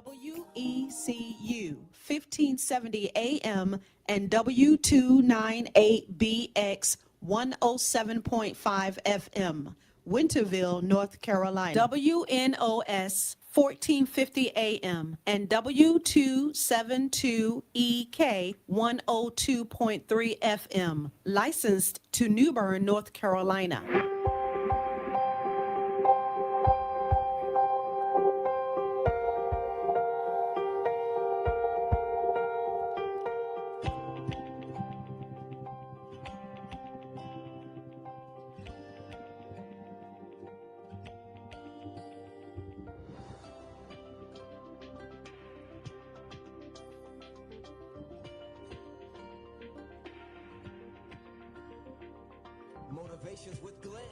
WECU 1570 AM and W298BX 107.5 FM, Winterville, North Carolina. WNOS 1450 AM and W272EK 102.3 FM, licensed to New Bern, North Carolina. Motivations with Glenn.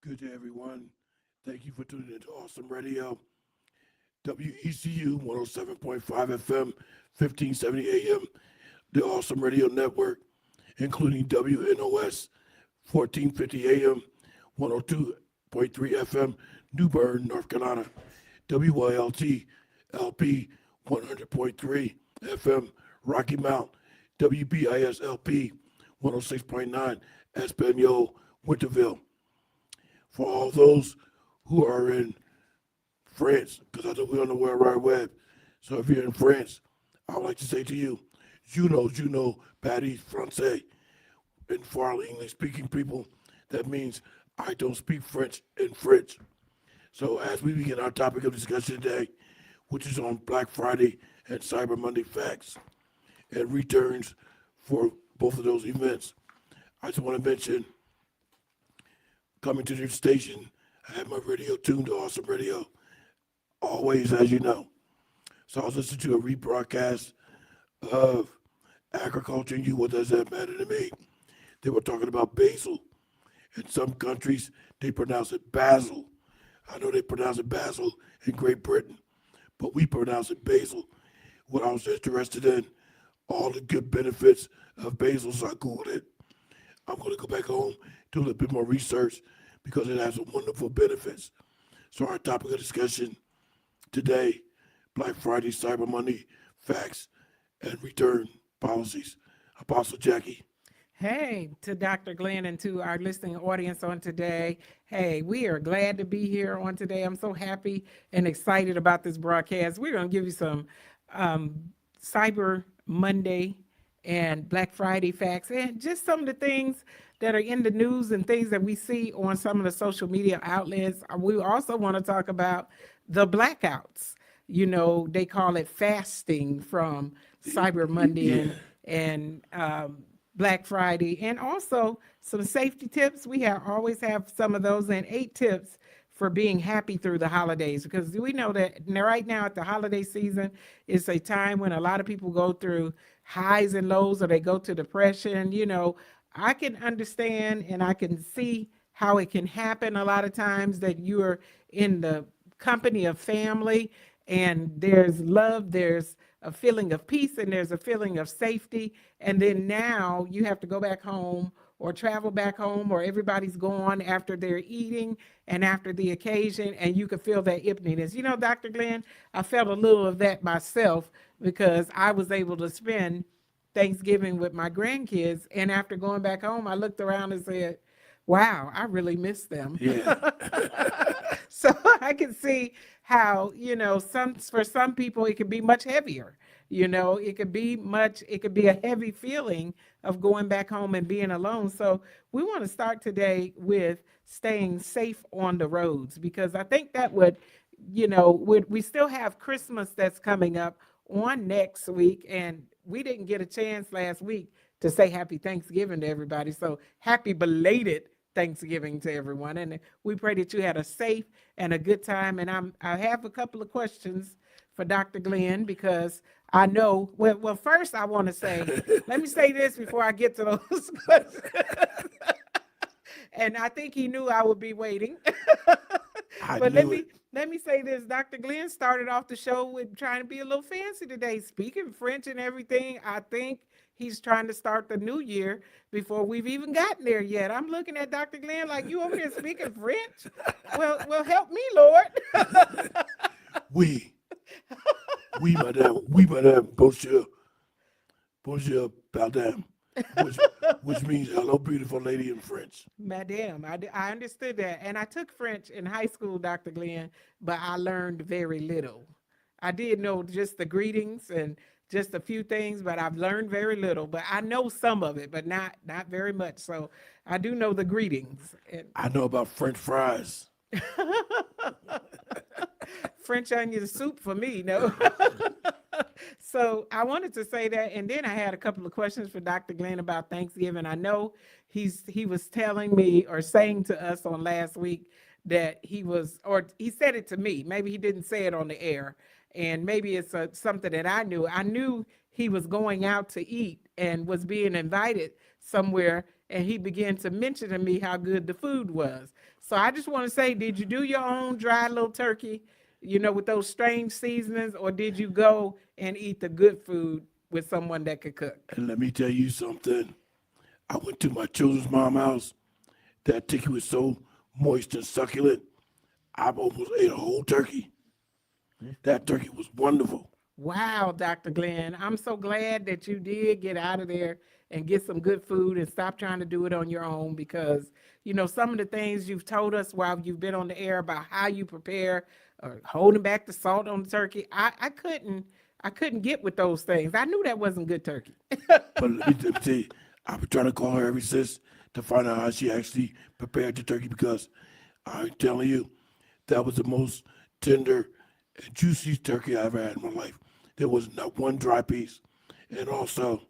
Good day, everyone. Thank you for tuning in to Awesome Radio. WECU 107.5 FM, 1570 AM, the Awesome Radio Network, including WNOS 1450 AM, 102.3 FM, New Bern, North Carolina, WYLT LP 100.3 FM, Rocky Mount, WBIS LP 106.9, Espanol, Winterville. For all those who are in France, because I know we're on the World Wide Web. So if you're in France, I would like to say to you, Juno, Patty, Francais. And for our English-speaking people, that means I don't speak French in French. So as we begin our topic of discussion today, which is on Black Friday and Cyber Monday facts and returns for both of those events, I just want to mention, coming to the station, I have my radio tuned to Awesome Radio, always, as you know. So I was listening to a rebroadcast of Agriculture and You, What Does That Matter to Me? They were talking about basil. In some countries, they pronounce it basil. I know they pronounce it basil in Great Britain, but we pronounce it basil. What I was interested in, all the good benefits of basil, so I Googled it. I'm going to go back home, do a little bit more research, because it has wonderful benefits. So our topic of discussion today, Black Friday, Cyber Monday, facts, and return policies. Apostle Jackie. Hey, to Dr. Glenn and to our listening audience on today. Hey, we are glad to be here on today. I'm so happy and excited about this broadcast. We're going to give you some Cyber Monday and Black Friday facts and just some of the things that are in the news and things that we see on some of the social media outlets. We also want to talk about the blackouts. You know, they call it fasting from Cyber Monday and Black Friday, and also some safety tips. We always have some of those, and 8 tips for being happy through the holidays, because we know that right now at the holiday season, it's a time when a lot of people go through highs and lows, or they go to depression. You know, I can understand and I can see how it can happen a lot of times, that you're in the company of family and there's love, there's a feeling of peace, and there's a feeling of safety. And then now you have to go back home or travel back home, or everybody's gone after they're eating and after the occasion, and you can feel that emptiness. You know, Dr. Glenn, I felt a little of that myself, because I was able to spend Thanksgiving with my grandkids, and after going back home, I looked around and said, wow, I really miss them. Yeah. So I can see how, for some people it can be much heavier. It could be a heavy feeling of going back home and being alone. So we want to start today with staying safe on the roads, because I think that we still have Christmas that's coming up on next week, and we didn't get a chance last week to say happy Thanksgiving to everybody. So happy belated Thanksgiving to everyone. And we pray that you had a safe and a good time. And I have a couple of questions for Dr. Glenn, because I know, well, first I want to say, let me say this before I get to those questions. And I think he knew I would be waiting. But let me say this. Dr. Glenn started off the show with trying to be a little fancy today, speaking French and everything. I think he's trying to start the new year before we've even gotten there yet. I'm looking at Dr. Glenn like, you over there speaking French? Well, help me, Lord. Oui, madame, bonjour, pardon, which means hello, beautiful lady in French. Madame, I understood that. And I took French in high school, Dr. Glenn, but I learned very little. I did know just the greetings and just a few things, but I've learned very little. But I know some of it, but not very much. So I do know the greetings. I know about French fries. French onion soup for me, no. So I wanted to say that, and then I had a couple of questions for Dr. Glenn about Thanksgiving. I know he was telling me or saying to us on last week that he said it to me. Maybe he didn't say it on the air, and maybe it's something that I knew. I knew he was going out to eat and was being invited somewhere, and he began to mention to me how good the food was. So I just want to say, did you do your own dry little turkey, with those strange seasonings, or did you go and eat the good food with someone that could cook? And let me tell you something. I went to my children's mom's house. That turkey was so moist and succulent, I almost ate a whole turkey. That turkey was wonderful. Wow, Dr. Glenn, I'm so glad that you did get out of there and get some good food and stop trying to do it on your own, because, some of the things you've told us while you've been on the air about how you prepare or holding back the salt on the turkey, I couldn't get with those things. I knew that wasn't good turkey. But let me tell you, I've been trying to call her ever since to find out how she actually prepared the turkey, because I'm telling you, that was the most tender and juicy turkey I ever had in my life. There was not one dry piece. And also,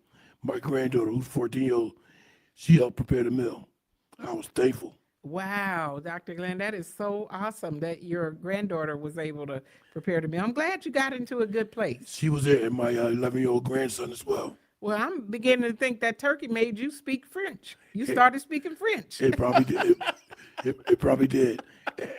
my granddaughter, who's 14-year-old, she helped prepare the meal. I was thankful. Wow, Dr. Glenn, that is so awesome that your granddaughter was able to prepare the meal. I'm glad you got into a good place. She was there, and my 11-year-old grandson as well. Well, I'm beginning to think that turkey made you speak French. You started speaking French. It probably did. It probably did.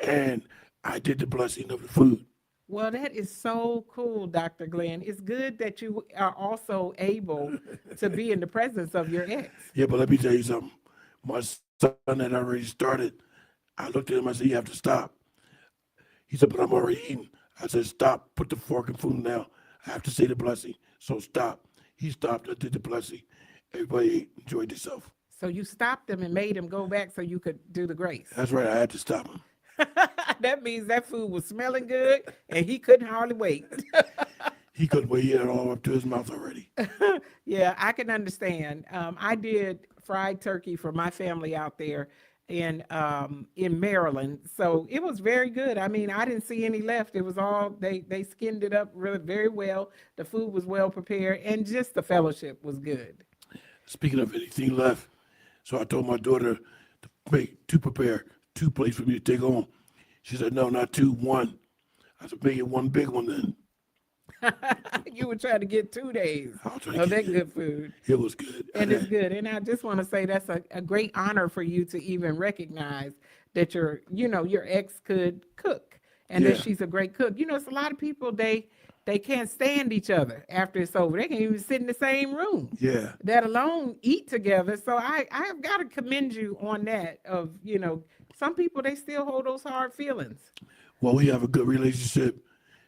And I did the blessing of the food. Well, that is so cool, Dr. Glenn. It's good that you are also able to be in the presence of your ex. Yeah, but let me tell you something. My son had already started. I looked at him, I said, you have to stop. He said, but I'm already eating. I said, stop, put the fork and food down. I have to say the blessing, so stop. He stopped, I did the blessing. Everybody ate, enjoyed themselves. So you stopped him and made him go back so you could do the grace. That's right, I had to stop him. That means that food was smelling good and he couldn't hardly wait. He couldn't wait, he had it all up to his mouth already. Yeah, I can understand. I did fried turkey for my family out there in Maryland, so it was very good. I mean, I didn't see any left. It was all they skinned it up really very well. The food was well prepared, and just the fellowship was good. Speaking of anything left, so I told my daughter to prepare 2 plates for me to take home. She said, no, not 2, 1. I said, make it one big one then. You were trying to get 2 days Of that good food. It was good. And it's good. And I just want to say that's a great honor for you to even recognize that your ex could cook and that Yeah. she's a great cook. It's a lot of people, they can't stand each other after it's over. They can't even sit in the same room. Yeah. Let alone eat together. So I've got to commend you on that some people, they still hold those hard feelings. Well, we have a good relationship.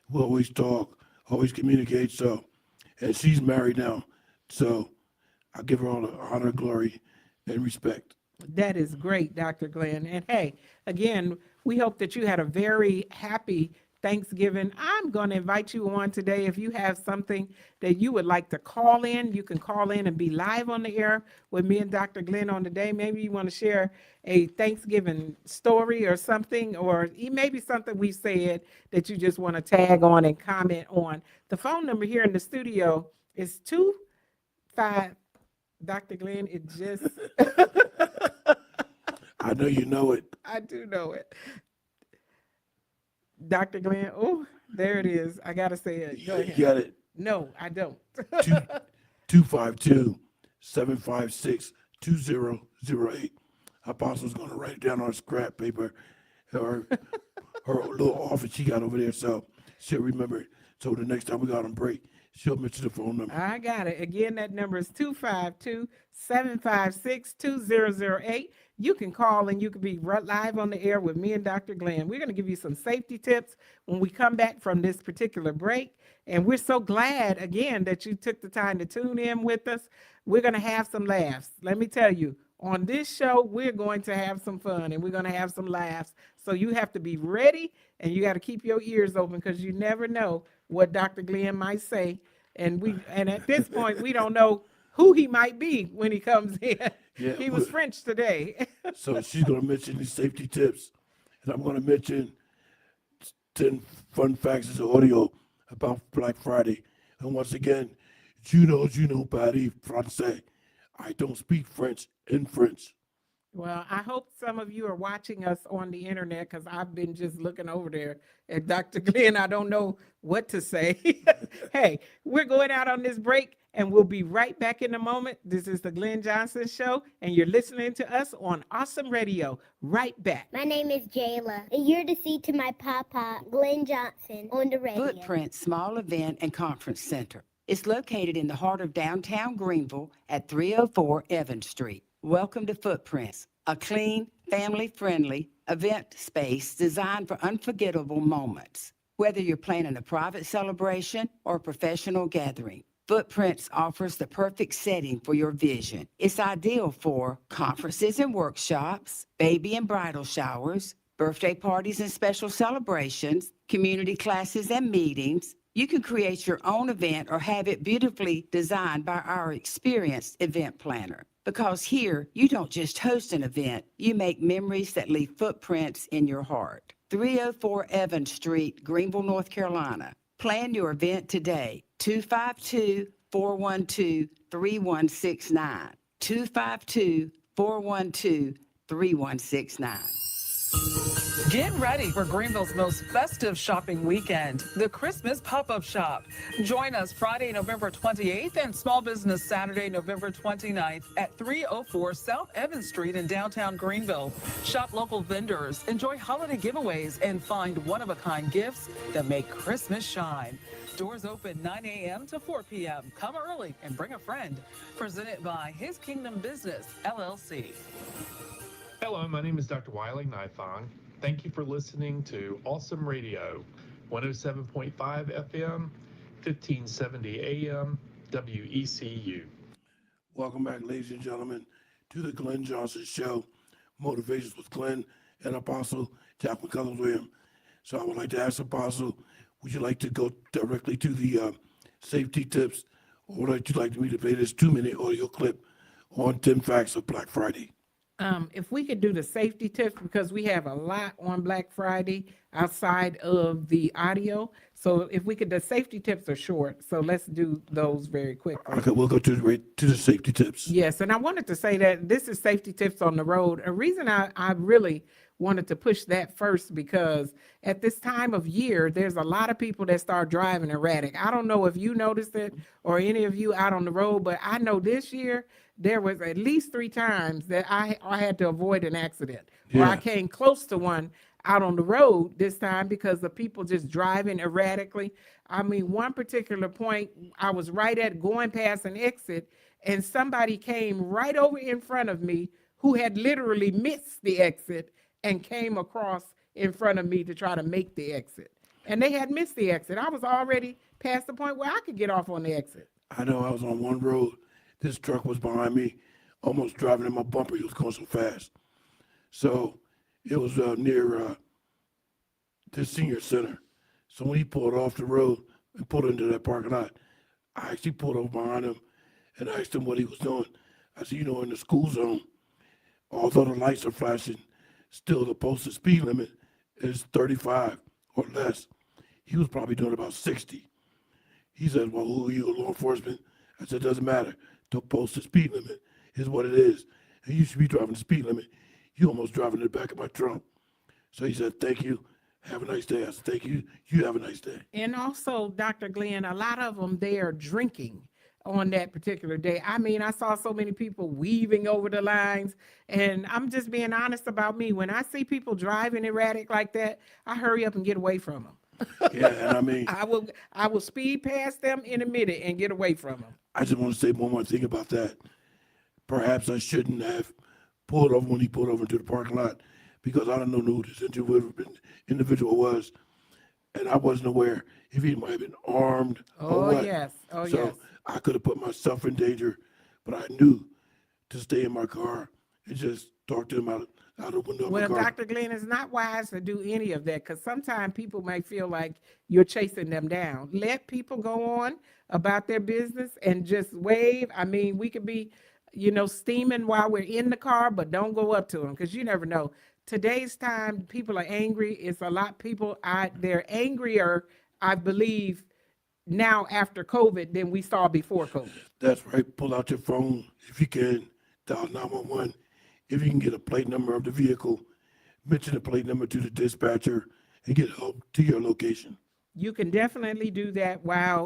We always talk, always communicate. So, and she's married now. So I give her all the honor, glory, and respect. That is great, Dr. Glenn. And hey, again, We hope that you had a very happy Thanksgiving. I'm going to invite you on today. If you have something that you would like to call in, you can call in and be live on the air with me and Dr. Glenn on today. Maybe you want to share a Thanksgiving story or something, or maybe something we said that you just want to tag on and comment on. The phone number here in the studio is 25. Dr. Glenn, it just, I know you know it. I do know it. Dr. Glenn, oh, there it is. I got to say it. Go You ahead. got it. No, I don't. 252-756-2008. Apostle's going to write it down on scrap paper, or her little office she got over there, so she'll remember it. So the next time we got on break, she'll mention the phone number. I got it. Again, that number is 252-756-2008. You can call and you can be live on the air with me and Dr. Glenn. We're going to give you some safety tips when we come back from this particular break. And we're so glad, again, that you took the time to tune in with us. We're going to have some laughs. Let me tell you, on this show, we're going to have some fun and we're going to have some laughs. So you have to be ready and you got to keep your ears open because you never know what Dr. Glenn might say. And at this point, we don't know who he might be when he comes in. Yeah, He was French today. So she's going to mention these safety tips, and I'm going to mention 10 fun facts as audio about Black Friday. And once again, je ne parle français. I don't speak French in French. Well, I hope some of you are watching us on the internet because I've been just looking over there at Dr. Glenn. I don't know what to say. Hey, we're going out on this break and we'll be right back in a moment. This is the Glenn Johnson Show, and you're listening to us on Awesome Radio. Right back. My name is Jayla, and you're to see to my papa, Glenn Johnson, on the radio. Footprint Small Event and Conference Center. It's located in the heart of downtown Greenville at 304 Evans Street. Welcome to Footprints, a clean, family-friendly event space designed for unforgettable moments. Whether you're planning a private celebration or a professional gathering, Footprints offers the perfect setting for your vision. It's ideal for conferences and workshops, baby and bridal showers, birthday parties and special celebrations, community classes and meetings. You can create your own event or have it beautifully designed by our experienced event planner. Because here, you don't just host an event, you make memories that leave footprints in your heart. 304 Evans Street, Greenville, North Carolina. Plan your event today. 252-412-3169. 252-412-3169. Get ready for Greenville's most festive shopping weekend, the Christmas Pop-Up Shop. Join us Friday, November 28th and Small Business Saturday, November 29th at 304 South Evans Street in downtown Greenville. Shop local vendors, enjoy holiday giveaways, and find one-of-a-kind gifts that make Christmas shine. Doors open 9 a.m. to 4 p.m. Come early and bring a friend. Presented by His Kingdom Business, LLC. Hello, my name is Dr. Wiley Nifong. Thank you for listening to Awesome Radio, 107.5 FM, 1570 AM, WECU. Welcome back, ladies and gentlemen, to the Glenn Johnson Show, Motivations with Glenn and Apostle Jacquline Cullin. So I would like to ask Apostle, would you like to go directly to the safety tips, or would you like me to play this 2-minute audio clip on 10 facts of Black Friday? If we could do the safety tips, because we have a lot on Black Friday outside of the audio. So if we could, the safety tips are short, so let's do those very quickly. Okay, we'll go to the safety tips. Yes, and I wanted to say that this is safety tips on the road. A reason I really wanted to push that first, because at this time of year, there's a lot of people that start driving erratic. I don't know if you noticed it or any of you out on the road, but I know this year there was at least 3 times that I had to avoid an accident, or I came close to one out on the road this time because of people just driving erratically. I mean, one particular point, I was right at going past an exit, and somebody came right over in front of me who had literally missed the exit and came across in front of me to try to make the exit. And they had missed the exit. I was already past the point where I could get off on the exit. I know I was on one road. This truck was behind me, almost driving in my bumper. He was going so fast. So it was near the senior center. So when he pulled off the road and pulled into that parking lot, I actually pulled over behind him and asked him what he was doing. I said, in the school zone, although the lights are flashing, still the posted speed limit is 35 or less. He was probably doing about 60. He said, well, who are you, law enforcement? I said, doesn't matter. The posted speed limit is what it is. And you should be driving the speed limit. You almost driving in the back of my trunk. So he said, thank you. Have a nice day. I said, thank you. You have a nice day. And also, Dr. Glenn, a lot of them, they are drinking on that particular day. I mean, I saw so many people weaving over the lines, and I'm just being honest about me. When I see people driving erratic like that, I hurry up and get away from them. Yeah, and I mean, I will speed past them in a minute and get away from them. I just want to say one more thing about that. Perhaps I shouldn't have pulled over when he pulled over into the parking lot because I don't know who this individual was, and I wasn't aware if he might have been armed or what. Yes. Oh, so yes. I could have put myself in danger, but I knew to stay in my car and just talk to him out the window of Well, my car. Dr. Glenn, it's not wise to do any of that because sometimes people may feel like you're chasing them down. Let people go on about their business and just wave. I mean, we could be, steaming while we're in the car, but don't go up to them because you never know. Today's time, people are angry. It's a lot of people, they're angrier, I believe, now after COVID than we saw before COVID. That's right. Pull out your phone if you can. Dial 911. If you can get a plate number of the vehicle, mention the plate number to the dispatcher and get help to your location. You can definitely do that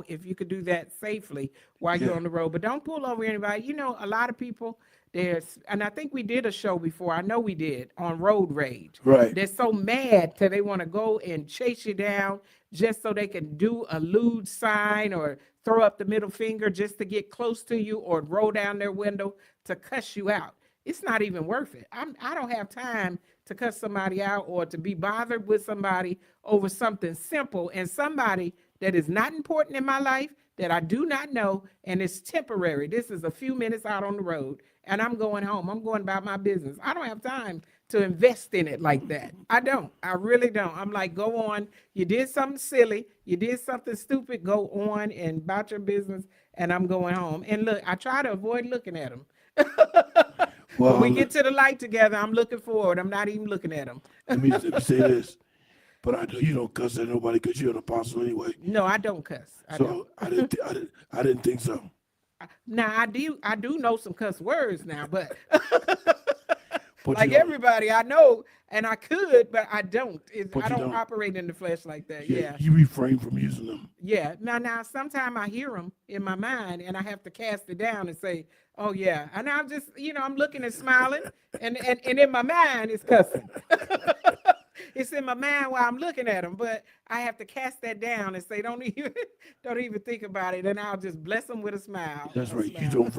if you could do that safely while you're Yeah. on the road, but don't pull over anybody. A lot of people, and I think we did a show before, I know we did, on road rage. Right. They're so mad that they want to go and chase you down just so they can do a lewd sign or throw up the middle finger just to get close to you or roll down their window to cuss you out. It's not even worth it. I don't have time to cuss somebody out or to be bothered with somebody over something simple and somebody that is not important in my life that I do not know and it's temporary. This is a few minutes out on the road and I'm going home. I'm going about my business. I don't have time to invest in it like that. I don't. I really don't. I'm like, go on. You did something silly. You did something stupid. Go on and about your business and I'm going home. And look, I try to avoid looking at them. Well, When we get to the light together, I'm looking forward. I'm not even looking at them. let me say this, but I know you don't cuss at nobody because you're an apostle anyway. No, I don't cuss. I don't. So I didn't think so. Now I do know some cuss words now, but But like you don't. everybody I know, and I could, but I don't. But I you don't don't. operate in the flesh like that. Yeah. You refrain from using them. Yeah. Now, sometimes I hear them in my mind and I have to cast it down and say, oh, yeah. And I'm just, I'm looking and smiling and in my mind it's cussing. It's in my mind while I'm looking at them, but I have to cast that down and say, don't even think about it. And I'll just bless them with a smile. That's A right. You smile.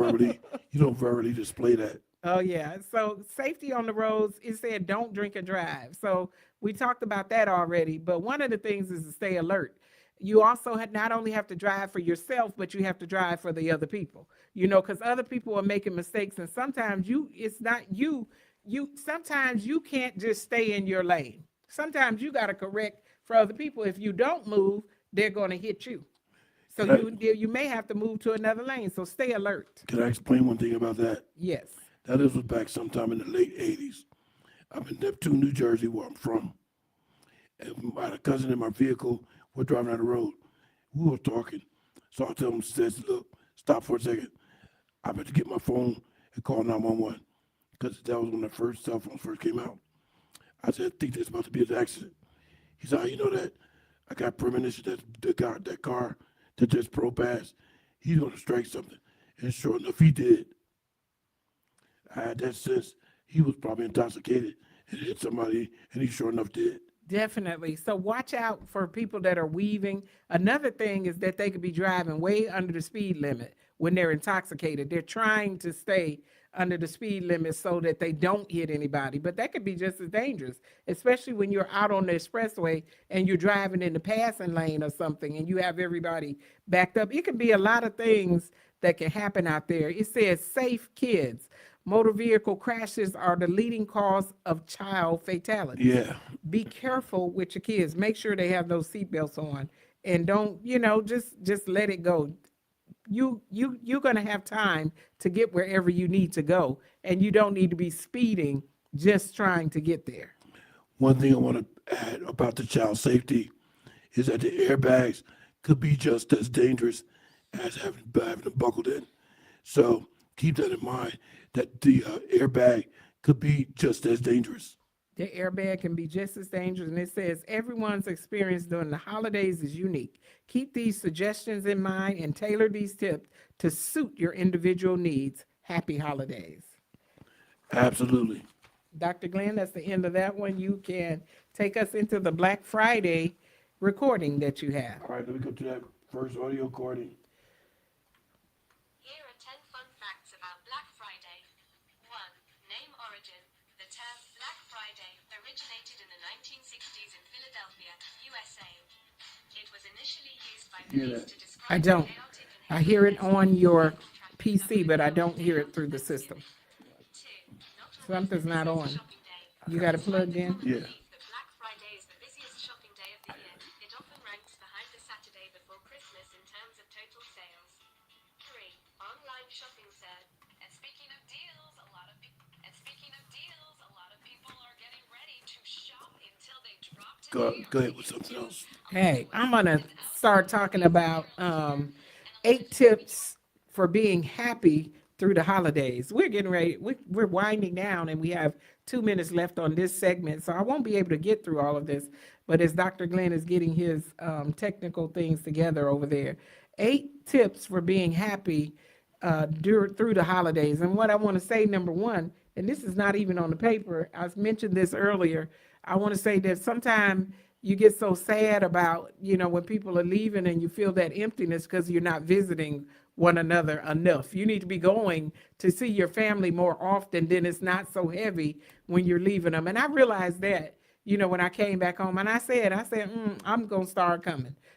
don't verbally display that. Oh, yeah. So safety on the roads, it said don't drink and drive. So we talked about that already. But one of the things is to stay alert. You also not only have to drive for yourself, but you have to drive for the other people, because other people are making mistakes. And sometimes it's not you. Sometimes you can't just stay in your lane. Sometimes you got to correct for other people. If you don't move, they're going to hit you. So you may have to move to another lane. So stay alert. Can I explain one thing about that? Yes. Now, this was back sometime in the late 80s. I'm in Neptune, New Jersey, where I'm from. And I had a cousin in my vehicle. We're driving down the road. We were talking. So I tell him, says, look, stop for a second. I better get my phone and call 911. Because that was when the first cell phones first came out. I said, I think there's about to be an accident. He said, how you know that? I got premonition that that car that just past, he's going to strike something. And sure enough, he did. I had that sense he was probably intoxicated and hit somebody, and he sure enough did. Definitely. So watch out for people that are weaving. Another thing is that they could be driving way under the speed limit when they're intoxicated. They're trying to stay under the speed limit so that they don't hit anybody. But that could be just as dangerous, especially when you're out on the expressway and you're driving in the passing lane or something and you have everybody backed up. It could be a lot of things that can happen out there. It says safe kids. motor vehicle crashes are the leading cause of child fatality. Yeah. Be careful with your kids. Make sure they have those seatbelts on, and don't, just let it go. You're gonna have time to get wherever you need to go, and you don't need to be speeding just trying to get there. One thing I want to add about the child safety is that the airbags could be just as dangerous as having them buckled in. So keep that in mind, that the airbag could be just as dangerous. The airbag can be just as dangerous, and it says everyone's experience during the holidays is unique. Keep these suggestions in mind and tailor these tips to suit your individual needs. Happy holidays. Absolutely. Dr. Glenn, that's the end of that one. You can take us into the Black Friday recording that you have. All right, let me go to that first audio recording. Here are 10 fun facts about Black Friday. 1. Name origin. The term Black Friday originated in the 1960s in Philadelphia, USA. It was initially used by police to describe I don't. chaotic and I hear it on your PC, but I don't hear it through the system. 2. Not Something's not on. shopping day. You got it plugged in? Yeah. The Black Friday is the busiest shopping day of the year. It often ranks behind the Saturday before Christmas in terms of total sales. 3. Online shopping said. And speaking of deals, a lot of people are getting ready to shop until they drop to Go ahead with something else. Hey, I'm gonna start talking about 8 tips for being happy through the holidays. We're getting ready. We're winding down, and we have 2 minutes left on this segment, so I won't be able to get through all of this. But as Dr. Glenn is getting his technical things together over there, 8 tips for being happy through the holidays. And what I want to say, number one, and this is not even on the paper, I mentioned this earlier. I want to say that sometimes you get so sad about, when people are leaving and you feel that emptiness because you're not visiting one another enough. You need to be going to see your family more often, then it's not so heavy when you're leaving them. And I realized that, when I came back home, and I said, I'm going to start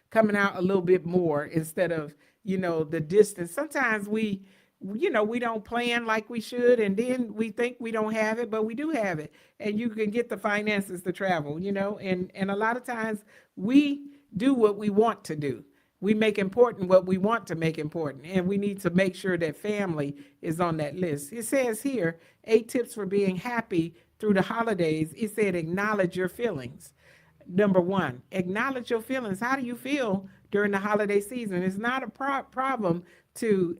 coming out a little bit more instead of, the distance. Sometimes we don't plan like we should, and then we think we don't have it, but we do have it. And you can get the finances to travel, and a lot of times we do what we want to do. We make important what we want to make important, and we need to make sure that family is on that list. It says here, 8 tips for being happy through the holidays. It said, acknowledge your feelings. Number 1, acknowledge your feelings. How do you feel during the holiday season? It's not a problem to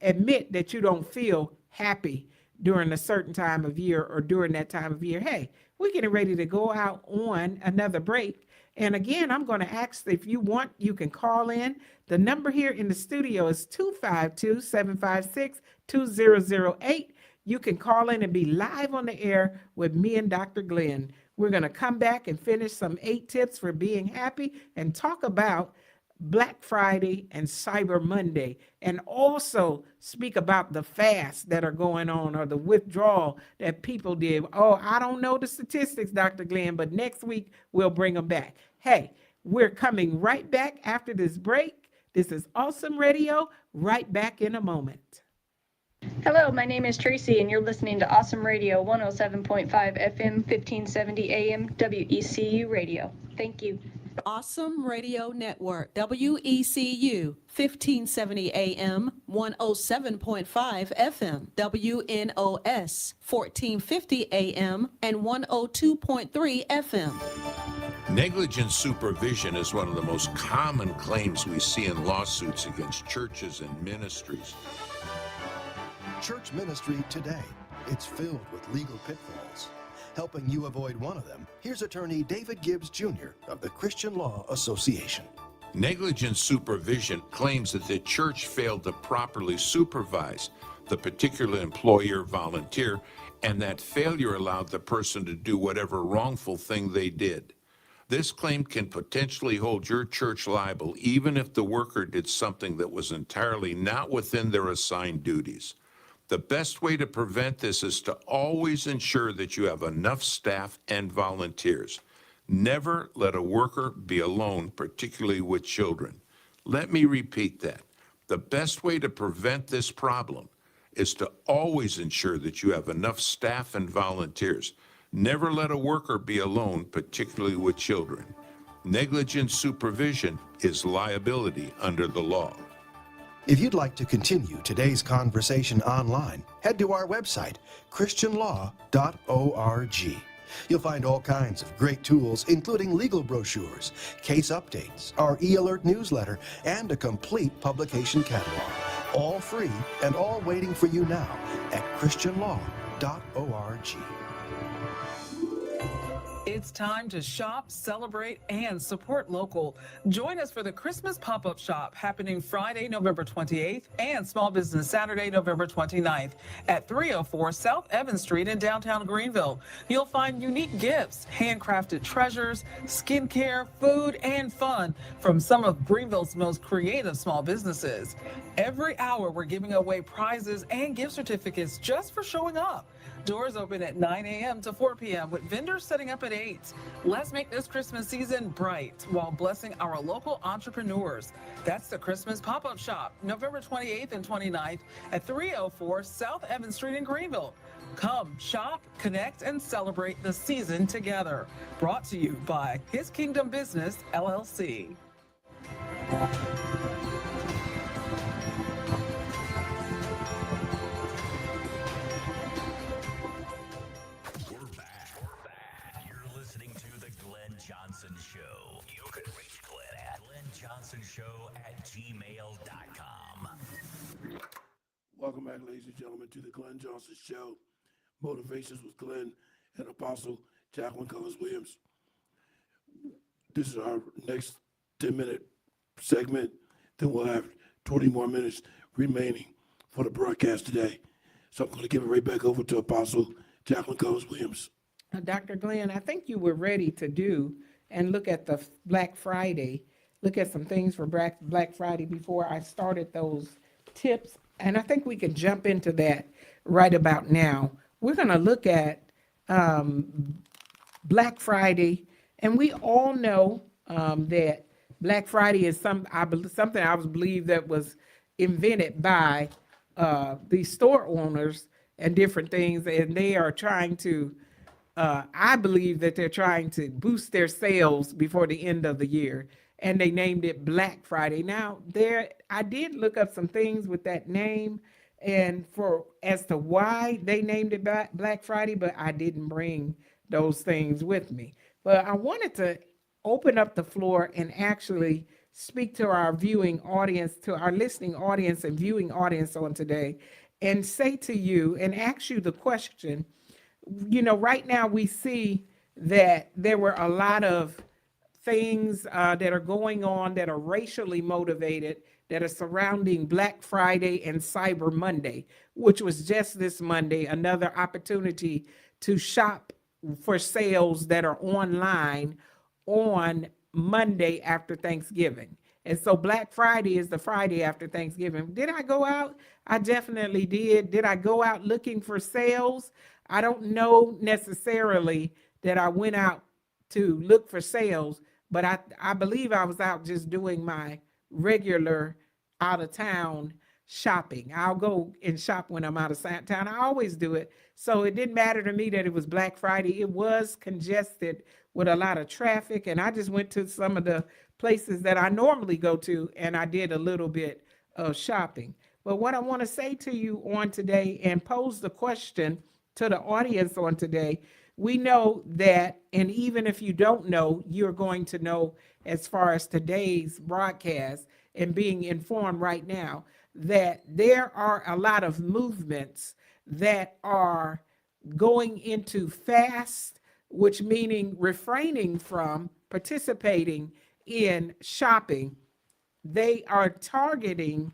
admit that you don't feel happy during a certain time of year or during that time of year. Hey, we're getting ready to go out on another break. And again, I'm going to ask, if you want, you can call in. The number here in the studio is 252-756-2008. You can call in and be live on the air with me and Dr. Glenn. We're going to come back and finish some 8 tips for being happy and talk about Black Friday and Cyber Monday, and also speak about the fasts that are going on or the withdrawal that people did. Oh, I don't know the statistics, Dr. Glenn, but next week we'll bring them back. Hey, we're coming right back after this break. This is Awesome Radio, right back in a moment. Hello, my name is Tracy, and you're listening to Awesome Radio 107.5 FM, 1570 AM, WECU Radio. Thank you. Awesome Radio Network, WECU, 1570 AM, 107.5 FM, WNOS, 1450 AM, and 102.3 FM. Negligent supervision is one of the most common claims we see in lawsuits against churches and ministries. Church ministry today. It's filled with legal pitfalls. Helping you avoid one of them, here's attorney David Gibbs Jr. of the Christian Law Association. Negligent supervision claims that the church failed to properly supervise the particular employer volunteer, and that failure allowed the person to do whatever wrongful thing they did. This claim can potentially hold your church liable even if the worker did something that was entirely not within their assigned duties. The best way to prevent this is to always ensure that you have enough staff and volunteers. Never let a worker be alone, particularly with children. Let me repeat that. The best way to prevent this problem is to always ensure that you have enough staff and volunteers. Never let a worker be alone, particularly with children. Negligent supervision is liability under the law. If you'd like to continue today's conversation online, head to our website, christianlaw.org. You'll find all kinds of great tools, including legal brochures, case updates, our e-alert newsletter, and a complete publication catalog. All free and all waiting for you now at christianlaw.org. It's time to shop, celebrate, and support local. Join us for the Christmas pop-up shop happening Friday, November 28th and Small Business Saturday, November 29th at 304 South Evans Street in downtown Greenville. You'll find unique gifts, handcrafted treasures, skincare, food, and fun from some of Greenville's most creative small businesses. Every hour, we're giving away prizes and gift certificates just for showing up. Doors open at 9 a.m. to 4 p.m. with vendors setting up at 8. Let's make this Christmas season bright while blessing our local entrepreneurs. That's the Christmas Pop-Up Shop, November 28th and 29th at 304 South Evans Street in Greenville. Come, shop, connect, and celebrate the season together. Brought to you by His Kingdom Business, LLC. Show. You can reach Glenn at glennjohnsonshow@gmail.com. Welcome back, ladies and gentlemen, to the Glenn Johnson Show. Motivations with Glenn and Apostle Jacqueline Williams. This is our next 10-minute segment. Then we'll have 20 more minutes remaining for the broadcast today. So I'm going to give it right back over to Apostle Jacqueline Williams. Dr. Glenn, I think you were ready to do and look at the Black Friday, look at some things for Black Friday before I started those tips. And I think we can jump into that right about now. We're going to look at Black Friday, and we all know that Black Friday is something I believe that was invented by the store owners and different things, and they are trying to I believe that they're trying to boost their sales before the end of the year, and they named it Black Friday. Now, I did look up some things with that name, and as to why they named it Black Friday, but I didn't bring those things with me. But I wanted to open up the floor and actually speak to our viewing audience, to our listening audience and viewing audience on today, and say to you and ask you the question. Right now we see that there were a lot of things that are going on that are racially motivated, that are surrounding Black Friday and Cyber Monday, which was just this Monday, another opportunity to shop for sales that are online on Monday after Thanksgiving. And so Black Friday is the Friday after Thanksgiving. Did I go out? I definitely did. Did I go out looking for sales? I don't know necessarily that I went out to look for sales, but I believe I was out just doing my regular out of town shopping. I'll go and shop when I'm out of town. I always do it. So it didn't matter to me that it was Black Friday. It was congested with a lot of traffic, and I just went to some of the places that I normally go to, and I did a little bit of shopping. But what I want to say to you on today and pose the question to the audience on today, we know that, and even if you don't know, you're going to know as far as today's broadcast and being informed right now, that there are a lot of movements that are going into fast, which meaning refraining from participating in shopping. They are targeting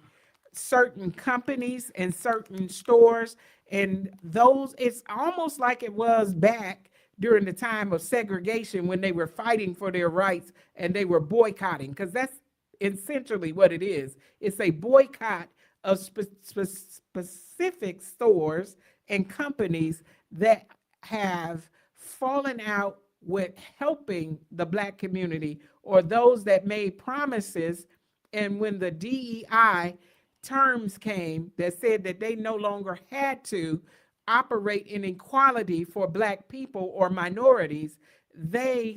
certain companies and certain stores, and those, it's almost like it was back during the time of segregation when they were fighting for their rights and they were boycotting, because that's essentially what it is. It's a boycott of specific stores and companies that have fallen out with helping the Black community, or those that made promises, and when the DEI terms came that said that they no longer had to operate in equality for Black people or minorities,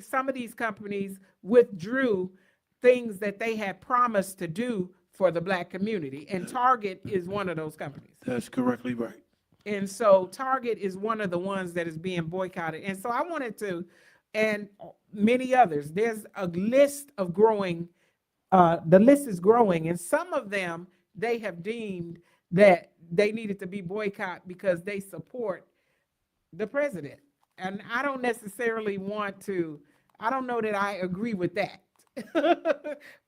some of these companies withdrew things that they had promised to do for the Black community. And Target is one of those companies. That's correctly right. And so Target is one of the ones that is being boycotted. And so I wanted to, and many others, there's a list of growing, the list is growing, and some of them they have deemed that they needed to be boycotted because they support the president. And I don't necessarily I don't know that I agree with that.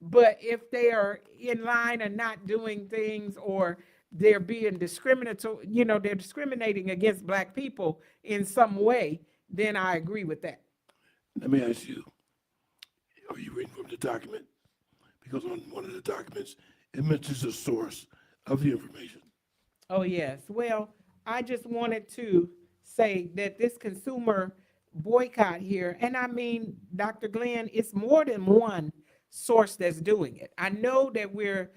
But if they are in line and not doing things, or they're being discriminatory, they're discriminating against Black people in some way, then I agree with that. Let me ask you, are you reading from the document? Because on one of the documents, it mentions the source of the information. Oh, yes. Well, I just wanted to say that this consumer boycott here, and I mean, Dr. Glenn, it's more than one source that's doing it. I know that we're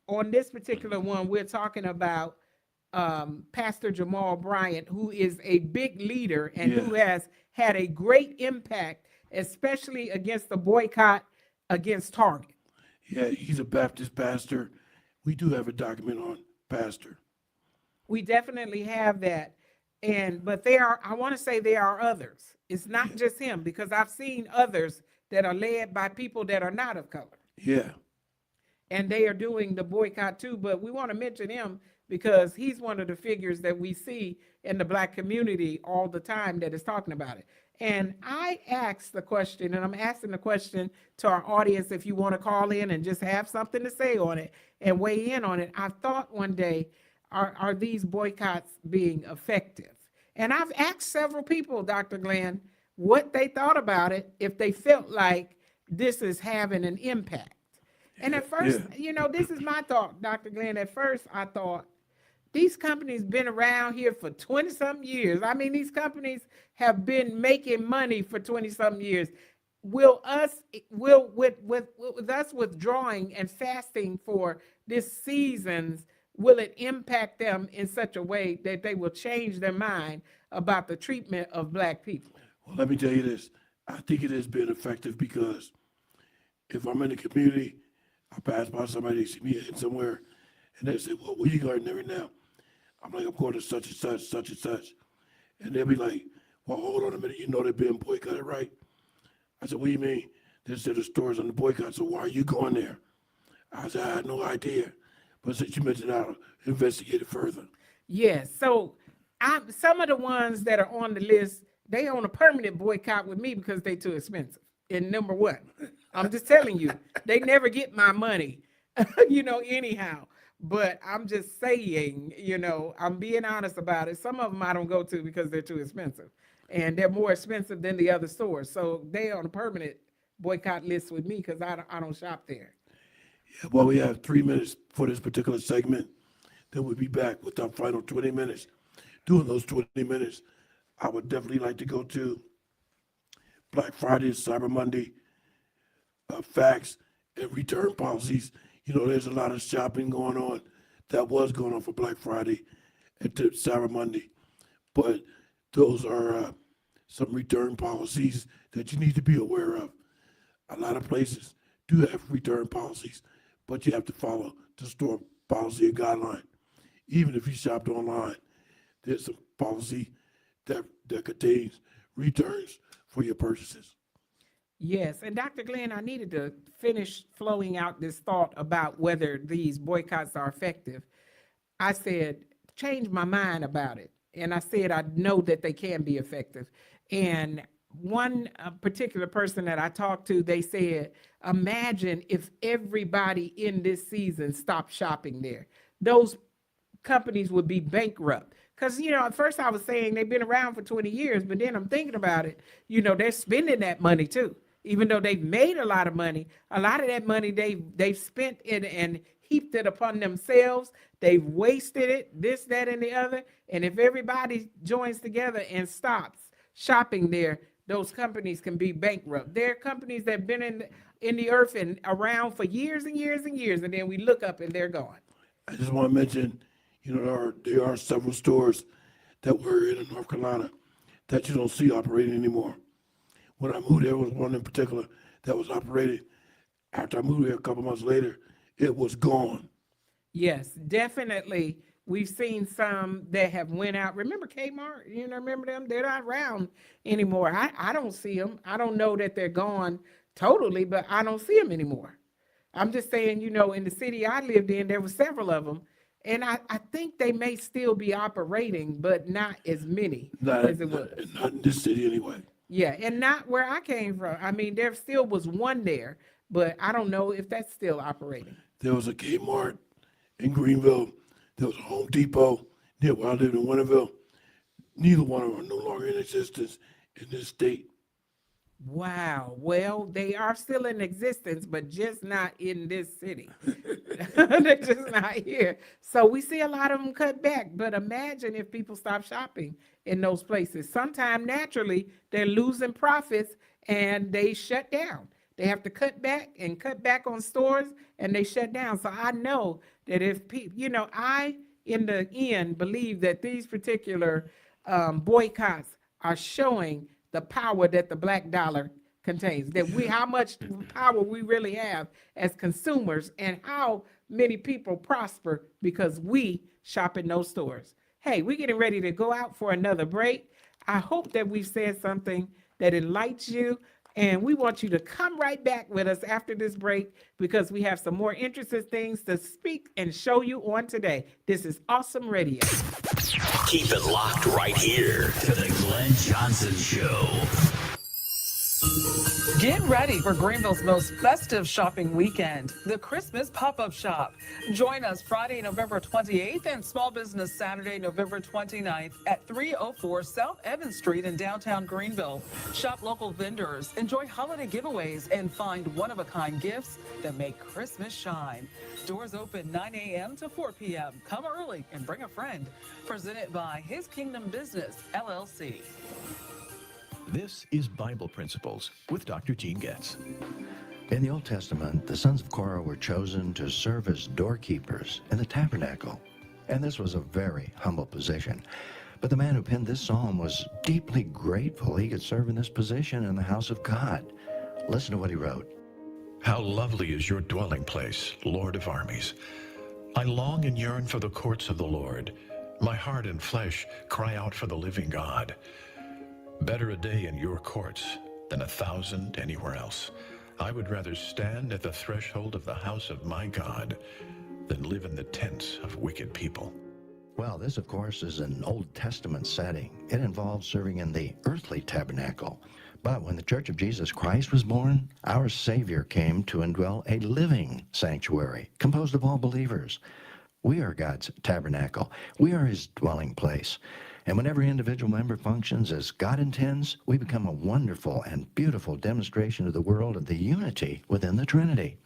on this particular one, we're talking about Pastor Jamal Bryant, who is a big leader and who has had a great impact, especially against the boycott against Target. Yeah, he's a Baptist pastor. We do have a document on pastor. We definitely have that. But I want to say there are others. It's not just him, because I've seen others that are led by people that are not of color. Yeah. And they are doing the boycott too, but we want to mention him because he's one of the figures that we see in the Black community all the time that is talking about it. And I asked the question, and I'm asking the question to our audience, if you want to call in and just have something to say on it and weigh in on it. I thought one day, are these boycotts being effective? And I've asked several people, Dr. Glenn, what they thought about it, if they felt like this is having an impact. And at first, this is my thought, Dr. Glenn. At first, I thought, these companies been around here for 20-something years. I mean, these companies have been making money for 20-something years. With us withdrawing and fasting for this seasons, will it impact them in such a way that they will change their mind about the treatment of Black people? Well, let me tell you this. I think it has been effective because if I'm in the community, I pass by somebody, they see me heading somewhere, and they say, well, where you going there now? I'm like, I'm going to such and such, such and such. And they'll be like, well, hold on a minute, they're being boycotted, right? I said, what do you mean? They said the store's on the boycott, so why are you going there? I said, I had no idea. But since you mentioned, I'll investigate it further. Yes, so some of the ones that are on the list, they on a permanent boycott with me because they too expensive. And number one, I'm just telling you, they never get my money, anyhow. But I'm just saying, I'm being honest about it. Some of them I don't go to because they're too expensive. And they're more expensive than the other stores. So they on a permanent boycott list with me because I don't shop there. Yeah, well, we have 3 minutes for this particular segment. Then we'll be back with our final 20 minutes. During those 20 minutes, I would definitely like to go to Black Friday, Cyber Monday, facts and return policies. There's a lot of shopping going on that was going on for Black Friday and to Cyber Monday. But those are some return policies that you need to be aware of. A lot of places do have return policies, but you have to follow the store policy and guideline. Even if you shopped online, there's some policy that contains returns for your purchases. Yes, and Dr. Glenn, I needed to finish flowing out this thought about whether these boycotts are effective. I said, change my mind about it. And I said, I know that they can be effective. And one particular person that I talked to, they said, imagine if everybody in this season stopped shopping there. Those companies would be bankrupt. Because, at first I was saying they've been around for 20 years, but then I'm thinking about it, they're spending that money too. Even though they've made a lot of money, a lot of that money they've spent it and heaped it upon themselves. They've wasted it, this, that, and the other. And if everybody joins together and stops shopping there, those companies can be bankrupt. There are companies that have been in the earth and around for years and years and years, and then we look up and they're gone. I just want to mention, there are several stores that were in North Carolina that you don't see operating anymore. When I moved there was one in particular that was operating. After I moved here a couple months later, it was gone. Yes, definitely. We've seen some that have went out. Remember Kmart? Remember them? They're not around anymore. I don't see them. I don't know that they're gone totally, but I don't see them anymore. I'm just saying, in the city I lived in, there were several of them. And I think they may still be operating, but not as many as it was. Not in this city anyway. Yeah, and not where I came from. I mean, there still was one there, but I don't know if that's still operating. There was a Kmart in Greenville. There was a Home Depot near where I lived in Winterville. Neither one of them are no longer in existence in this state. Wow. Well, they are still in existence, but just not in this city. They're just not here. So we see a lot of them cut back. But imagine if people stop shopping in those places. Sometime naturally, they're losing profits and they shut down. They have to cut back on stores, and they shut down. So I know that if people, I, in the end, believe that these particular boycotts are showing the power that the black dollar contains, that how much power we really have as consumers and how many people prosper because we shop in those stores. Hey, we're getting ready to go out for another break. I hope that we've said something that enlightens you, and we want you to come right back with us after this break because we have some more interesting things to speak and show you on today. This is Awesome Radio. Keep it locked right here to the Glenn Johnson Show. Get ready for Greenville's most festive shopping weekend, the Christmas Pop-Up Shop. Join us Friday, November 28th and Small Business Saturday, November 29th at 304 South Evans Street in downtown Greenville. Shop local vendors, enjoy holiday giveaways, and find one-of-a-kind gifts that make Christmas shine. Doors open 9 a.m. to 4 p.m. Come early and bring a friend. Presented by His Kingdom Business, LLC. This is Bible Principles with Dr. Gene Getz. In the Old Testament, the sons of Korah were chosen to serve as doorkeepers in the tabernacle, and this was a very humble position. But the man who penned this psalm was deeply grateful he could serve in this position in the house of God. Listen to what he wrote. How lovely is your dwelling place, Lord of armies. I long and yearn for the courts of the Lord. My heart and flesh cry out for the living God. Better a day in your courts than 1,000 anywhere else. I would rather stand at the threshold of the house of my God than live in the tents of wicked people. Well, this, of course, is an Old Testament setting. It involves serving in the earthly tabernacle. But when the Church of Jesus Christ was born, our Savior came to indwell a living sanctuary composed of all believers. We are God's tabernacle. We are his dwelling place. And when every individual member functions as God intends, we become a wonderful and beautiful demonstration to the world of the unity within the Trinity.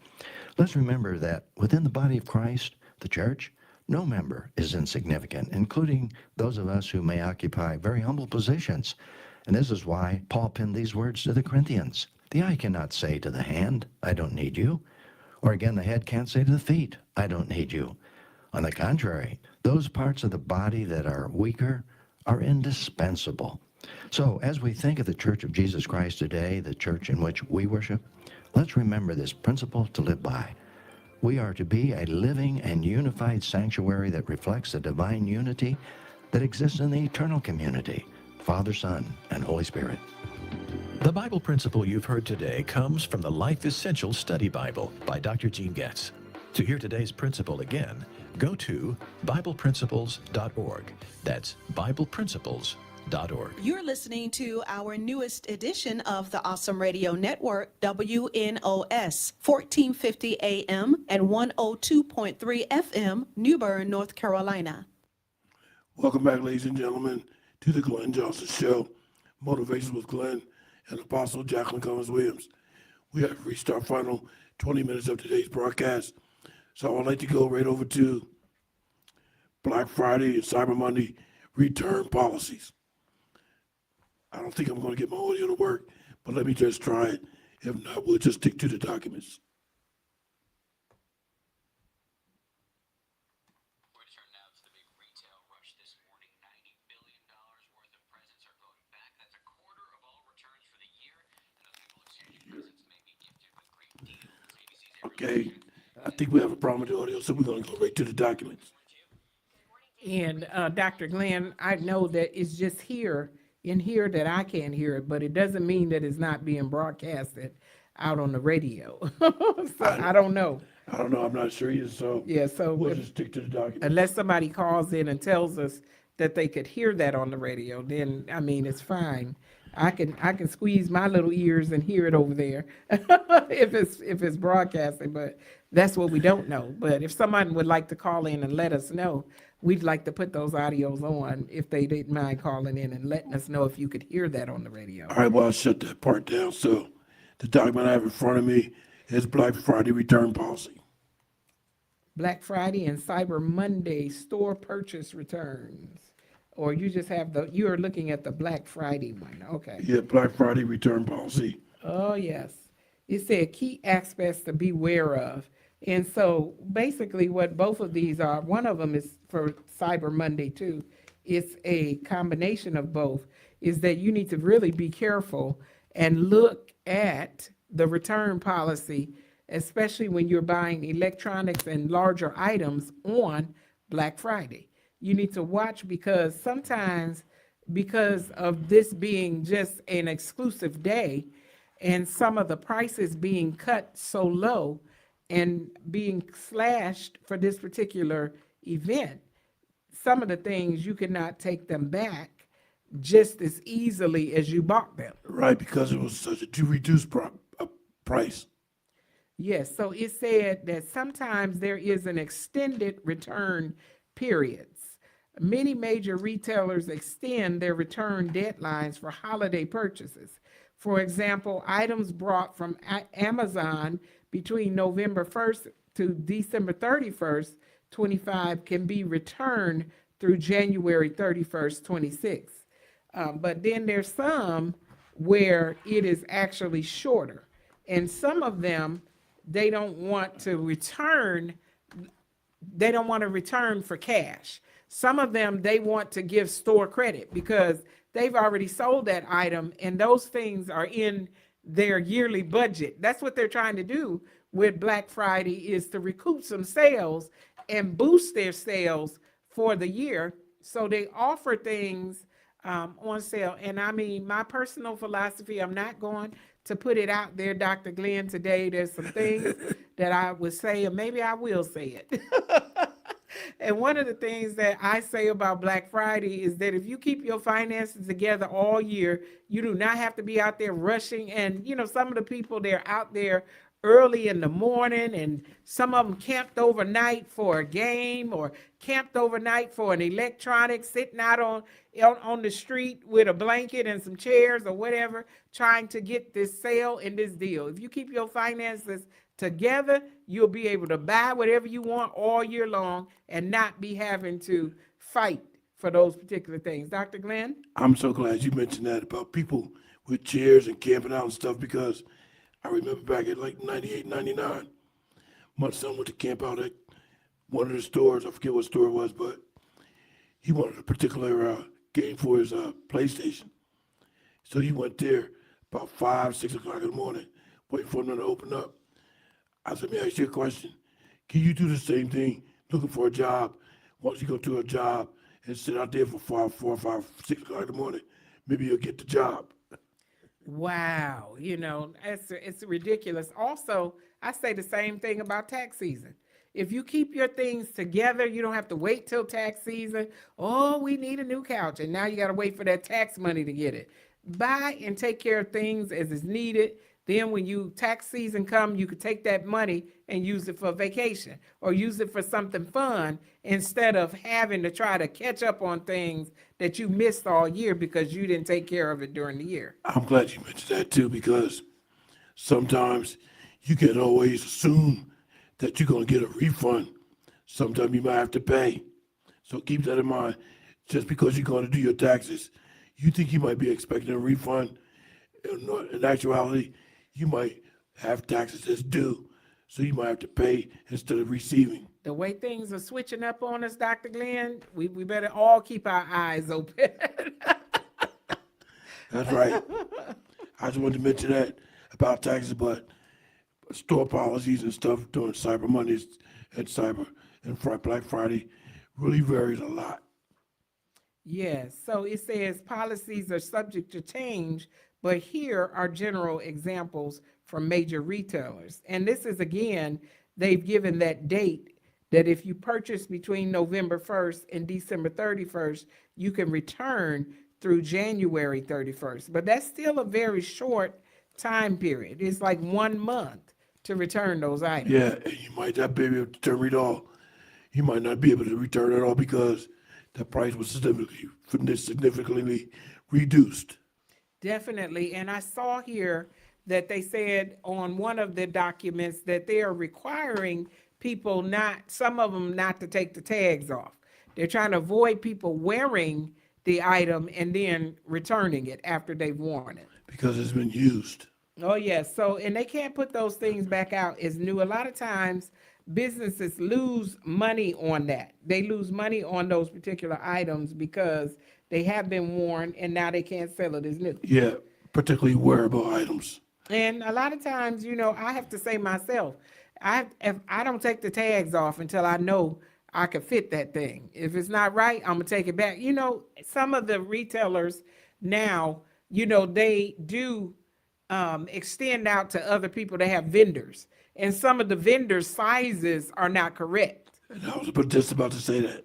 Let's remember that within the body of Christ, the church, no member is insignificant, including those of us who may occupy very humble positions. And this is why Paul penned these words to the Corinthians. The eye cannot say to the hand, I don't need you. Or again, the head can't say to the feet, I don't need you. On the contrary, those parts of the body that are weaker are indispensable. So as we think of the Church of Jesus Christ today, the church in which we worship, let's remember this principle to live by. We are to be a living and unified sanctuary that reflects the divine unity that exists in the eternal community, Father, Son, and Holy Spirit. The Bible principle you've heard today comes from the Life Essentials Study Bible by Dr. Gene Getz. To hear today's principle again, go to BiblePrinciples.org. That's BiblePrinciples.org. You're listening to our newest edition of the Awesome Radio Network, WNOS, 1450 AM and 102.3 FM, New Bern, North Carolina. Welcome back, ladies and gentlemen, to the Glenn Johnson Show, Motivations with Glenn and Apostle Jacqueline Cummins-Williams. We have reached our final 20 minutes of today's broadcast. So I'd like to go right over to Black Friday and Cyber Monday return policies. I don't think I'm going to get my audio to work, but let me just try it. If not, we'll just stick to the documents. Okay, I think we have a problem with the audio, so we're gonna go right to the documents. And Dr. Glenn, I know that it's just in here that I can't hear it, but it doesn't mean that it's not being broadcasted out on the radio. So I don't know. I don't know, I'm not sure either, so Yeah, so we'll just stick to the document. unless somebody calls in and tells us that they could hear that on the radio, then, I mean, it's fine. I can squeeze my little ears and hear it over there if it's broadcasting, but that's what we don't know. But if someone would like to call in and let us know, we'd like to put those audios on if they didn't mind calling in and letting us know if you could hear that on the radio. All right, well, I'll shut that part down. So the document I have in front of me is Black Friday return policy. Black Friday and Cyber Monday store purchase returns. Or you just have you are looking at the Black Friday one, okay. Yeah, Black Friday return policy. Oh, yes. It said key aspects to be aware of. And so basically what both of these are, one of them is for Cyber Monday too. It's a combination of both, is that you need to really be careful and look at the return policy, especially when you're buying electronics and larger items on Black Friday. You need to watch because sometimes, because of this being just an exclusive day and some of the prices being cut so low and being slashed for this particular event, some of the things you cannot take them back just as easily as you bought them. Right, because it was such a reduced price. Yes, so it said that sometimes there is an extended return periods. Many major retailers extend their return deadlines for holiday purchases. For example, items brought from Amazon between November 1st to December 31st, 25 can be returned through January 31st, 26. But then there's some where it is actually shorter. And some of them, they don't want to return for cash. Some of them, they want to give store credit because they've already sold that item and those things are in their yearly budget. That's what they're trying to do with Black Friday, is to recoup some sales and boost their sales for the year. So they offer things on sale. And I mean, my personal philosophy, I'm not going to put it out there, Dr. Glenn, today. There's some things that I would say, and maybe I will say it. And one of the things that I say about Black Friday is that if you keep your finances together all year, you do not have to be out there rushing. And, you know, some of the people, they're out there early in the morning, and some of them camped overnight for a game or camped overnight for an electronic, sitting out on the street with a blanket and some chairs or whatever, trying to get this sale and this deal. If you keep your finances together, you'll be able to buy whatever you want all year long and not be having to fight for those particular things. Dr. Glenn? I'm so glad you mentioned that about people with chairs and camping out and stuff, because I remember back at like 98, 99, my son went to camp out at one of the stores. I forget what store it was, but he wanted a particular game for his PlayStation. So he went there about 5, 6 o'clock in the morning, waiting for them to open up. I said, let me ask you a question. Can you do the same thing looking for a job? Once you go to a job and sit out there for 4, 5, 6 o'clock in the morning, maybe you'll get the job. Wow, you know, it's ridiculous. Also, I say the same thing about tax season. If you keep your things together, you don't have to wait till tax season. Oh, we need a new couch, and now you got to wait for that tax money to get it. Buy and take care of things as is needed. Then when tax season come, you could take that money and use it for vacation or use it for something fun instead of having to try to catch up on things that you missed all year because you didn't take care of it during the year. I'm glad you mentioned that too, because sometimes you can always assume that you're going to get a refund. Sometimes you might have to pay. So keep that in mind. Just because you're going to do your taxes, you think you might be expecting a refund. In actuality, you might have taxes that's due, so you might have to pay instead of receiving. The way things are switching up on us, Dr. Glenn, we better all keep our eyes open. That's right. I just wanted to mention that about taxes, but store policies and stuff during Cyber Mondays and Black Friday really varies a lot. Yes, so it says policies are subject to change, but here are general examples from major retailers. And this is again, they've given that date that if you purchase between November 1st and December 31st, you can return through January 31st. But that's still a very short time period. It's like 1 month to return those items. Yeah, and you might not be able to return it all. You might not be able to return it all because the price was significantly reduced. Definitely. And I saw here that they said on one of the documents that they are requiring people not, some of them not to take the tags off. They're trying to avoid people wearing the item and then returning it after they've worn it. Because it's been used. Oh, yes. So, and they can't put those things back out as new. A lot of times businesses lose money on that. They lose money on those particular items because they have been worn and now they can't sell it as new. Yeah, particularly wearable items. And a lot of times, you know, I have to say myself, if I don't take the tags off until I know I can fit that thing. If it's not right, I'm gonna take it back. You know, some of the retailers now, you know, they do extend out to other people. They have vendors, and some of the vendors' sizes are not correct. And I was just about to say that.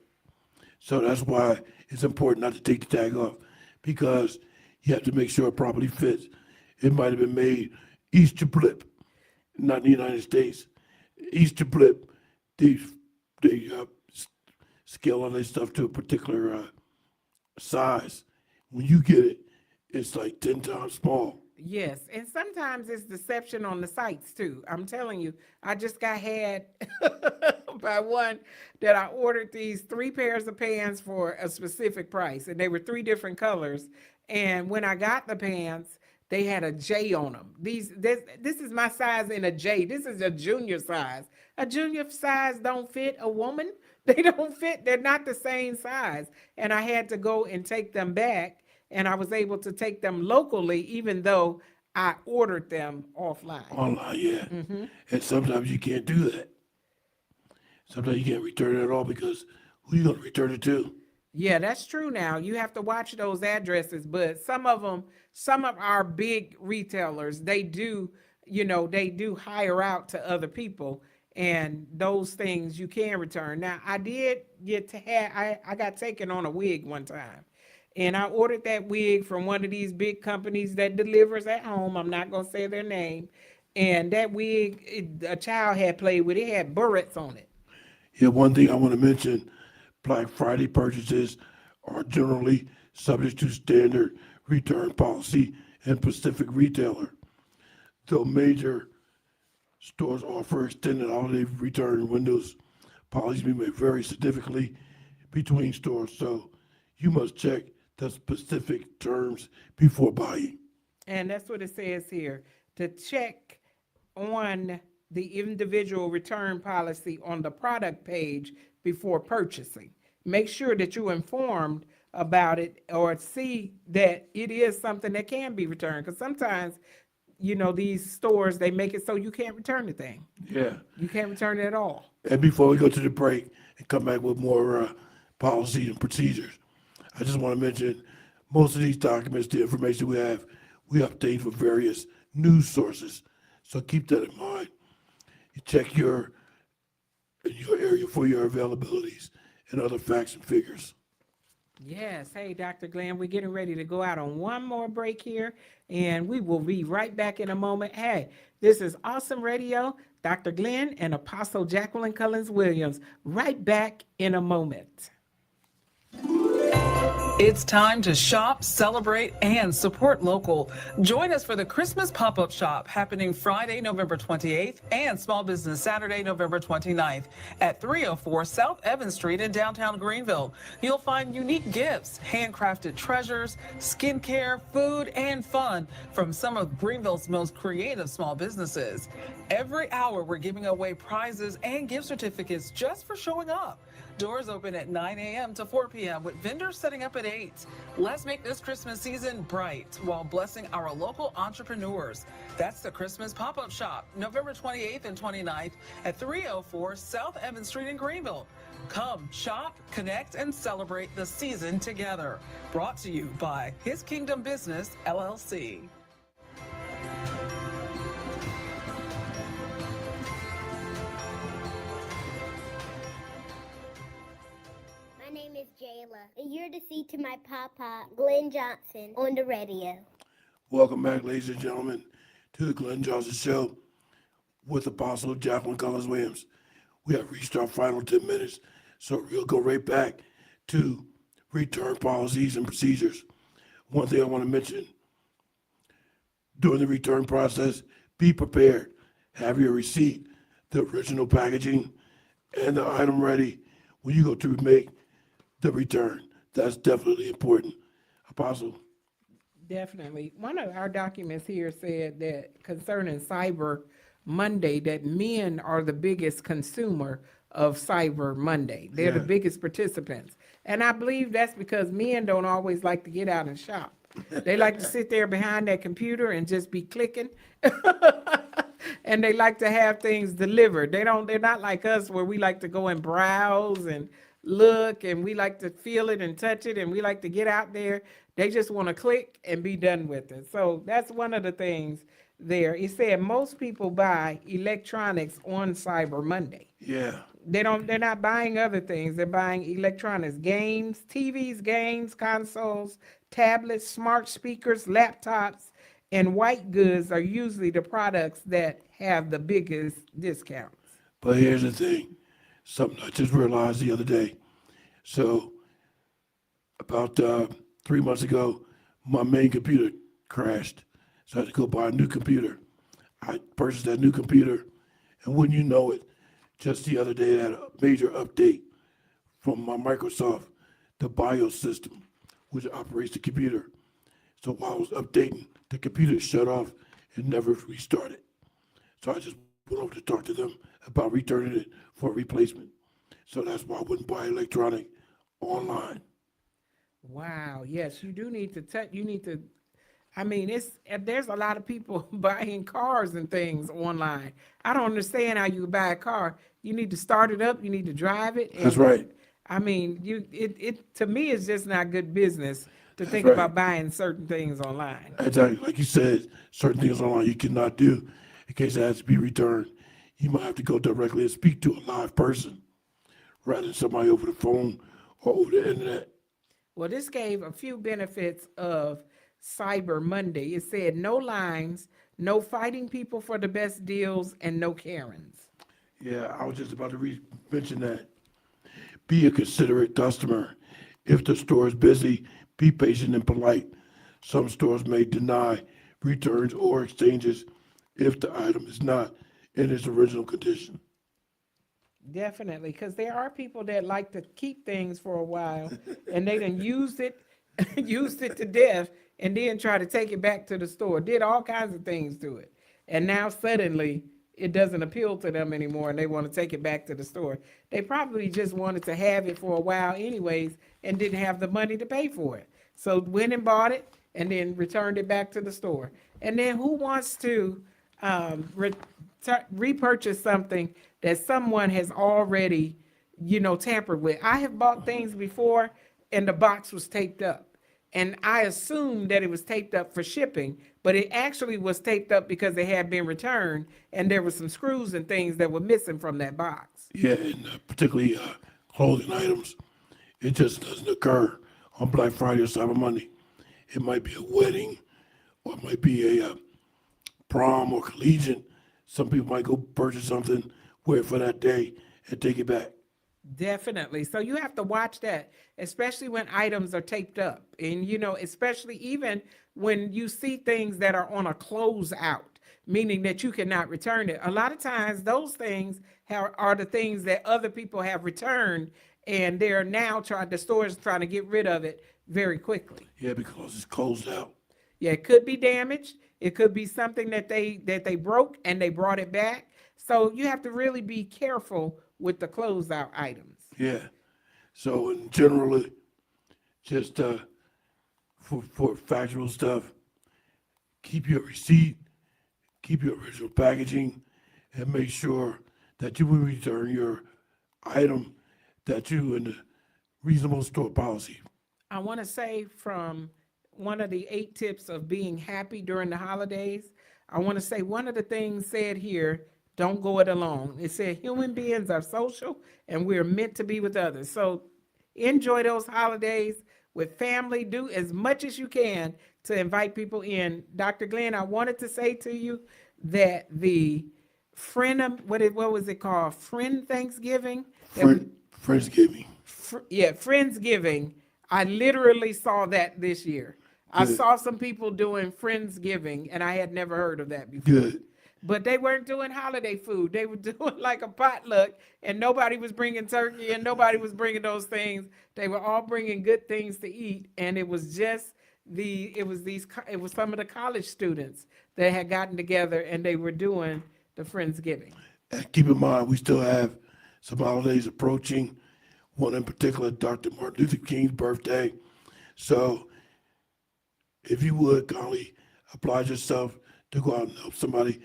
So that's why it's important not to take the tag off, because you have to make sure it properly fits. It might have been made Easter blip, not in the United States. Easter blip, they scale all their stuff to a particular size. When you get it, it's like 10 times small. Yes, and sometimes it's deception on the sites too. I'm telling you, I just got had by one that I ordered these 3 pairs of pants for a specific price, and they were 3 different colors. And when I got the pants, they had a J on them. This is my size in a J. This is a junior size. A junior size don't fit a woman. They don't fit. They're not the same size. And I had to go and take them back. And I was able to take them locally, even though I ordered them offline. Online, yeah. Mm-hmm. And sometimes you can't do that. Sometimes you can't return it at all because who you going to return it to? Yeah, that's true now. You have to watch those addresses, but some of our big retailers, they do hire out to other people, and those things you can return. Now, I did I got taken on a wig one time. And I ordered that wig from one of these big companies that delivers at home. I'm not going to say their name. And that wig, a child had played with, it had burrets on it. Yeah, one thing I want to mention, Black Friday purchases are generally subject to standard return policy and specific retailer. Though major stores offer extended holiday return windows, policies may vary significantly between stores. So you must check the specific terms before buying. And that's what it says here, to check on the individual return policy on the product page before purchasing. Make sure that you're informed about it or see that it is something that can be returned. Because sometimes, you know, these stores, they make it so you can't return the thing. Yeah. You can't return it at all. And before we go to the break and come back with more policies and procedures, I just want to mention most of these documents, the information we update for various news sources. So keep that in mind. You check your area for your availabilities and other facts and figures. Yes. Hey, Dr. Glenn, we're getting ready to go out on one more break here, and we will be right back in a moment. Hey, this is Awesome Radio, Dr. Glenn and Apostle Jacqueline Cullins Williams. Right back in a moment. It's time to shop, celebrate, and support local. Join us for the Christmas pop-up shop happening Friday, November 28th and Small Business Saturday, November 29th at 304 South Evans Street in downtown Greenville. You'll find unique gifts, handcrafted treasures, skincare, food, and fun from some of Greenville's most creative small businesses. Every hour, we're giving away prizes and gift certificates just for showing up. Doors open at 9 a.m. to 4 p.m. with vendors setting up at 8. Let's make this Christmas season bright while blessing our local entrepreneurs. That's the Christmas Pop-Up Shop, November 28th and 29th at 304 South Evans Street in Greenville. Come, shop, connect, and celebrate the season together. Brought to you by His Kingdom Business, LLC. My name is Jayla, and you're to see to my papa, Glenn Johnson, on the radio. Welcome back, ladies and gentlemen, to the Glenn Johnson Show with Apostle Jacqueline Collins-Williams. We have reached our final 10 minutes, so we'll go right back to return policies and procedures. One thing I want to mention, during the return process, be prepared. Have your receipt, the original packaging, and the item ready when you go to make the return. That's definitely important. Apostle. Definitely. One of our documents here said that concerning Cyber Monday, that men are the biggest consumer of Cyber Monday. They're the biggest participants. And I believe that's because men don't always like to get out and shop. They like to sit there behind that computer and just be clicking. And they like to have things delivered. They're not like us where we like to go and browse and look, and we like to feel it and touch it, and we like to get out there. They just want to click and be done with it. So that's one of the things there. It said most people buy electronics on Cyber Monday. Yeah. They're not buying other things. They're buying electronics, games, TVs, games, consoles, tablets, smart speakers, laptops, and white goods are usually the products that have the biggest discounts. But here's the thing, something I just realized the other day. So about 3 months ago, my main computer crashed. So I had to go buy a new computer. I purchased that new computer, and wouldn't you know it, just the other day, I had a major update from my Microsoft, the BIOS system, which operates the computer. So while I was updating, the computer shut off and never restarted. So I just went over to talk to them about returning it for a replacement. So that's why I wouldn't buy electronic online. Wow. Yes, you do need to I mean, there's a lot of people buying cars and things online. I don't understand how you buy a car. You need to start it up. You need to drive it. That's right. I mean, it to me, it's just not good business to think right. about buying certain things online. Exactly. Like you said, certain things online you cannot do in case it has to be returned. You might have to go directly and speak to a live person rather than somebody over the phone or over the internet. Well, this gave a few benefits of Cyber Monday. It said no lines, no fighting people for the best deals, and no Karens. Yeah, I was just about to mention that. Be a considerate customer. If the store is busy, be patient and polite. Some stores may deny returns or exchanges if the item is not in its original condition. Definitely, because there are people that like to keep things for a while and they done used it to death and then try to take it back to the store, did all kinds of things to it. And now suddenly it doesn't appeal to them anymore and they want to take it back to the store. They probably just wanted to have it for a while anyways and didn't have the money to pay for it. So went and bought it and then returned it back to the store. And then who wants to repurchase something that someone has already, tampered with? I have bought things before and the box was taped up. And I assumed that it was taped up for shipping, but it actually was taped up because it had been returned and there were some screws and things that were missing from that box. Yeah, and particularly clothing items. It just doesn't occur on Black Friday or Cyber Monday. It might be a wedding or it might be a prom or collegiate. Some people might go purchase something, wear it for that day, and take it back. Definitely. So you have to watch that, especially when items are taped up. And, especially even when you see things that are on a closeout, meaning that you cannot return it. A lot of times those things are the things that other people have returned and they're now the store is trying to get rid of it very quickly. Yeah, because it's closed out. Yeah, it could be damaged. It could be something that they broke and they brought it back. So you have to really be careful with the closeout items. Yeah. So in generally, just for factual stuff, keep your receipt, keep your original packaging, and make sure that you will return your item that you in the reasonable store policy. I want to say from one of the 8 tips of being happy during the holidays, I want to say one of the things said here, don't go it alone. It said human beings are social and we're meant to be with others. So enjoy those holidays with family. Do as much as you can to invite people in. Dr. Glenn, I wanted to say to you that the what was it called? Friend Thanksgiving? Friendsgiving. Friendsgiving. I literally saw that this year. I Good. saw some people doing Friendsgiving, and I had never heard of that before. Good. But they weren't doing holiday food. They were doing like a potluck, and nobody was bringing turkey, and nobody was bringing those things. They were all bringing good things to eat, and it was just it was some of the college students that had gotten together, and they were doing the Friendsgiving. And keep in mind, we still have some holidays approaching. One in particular, Dr. Martin Luther King's birthday. So if you would kindly oblige yourself to go out and help somebody.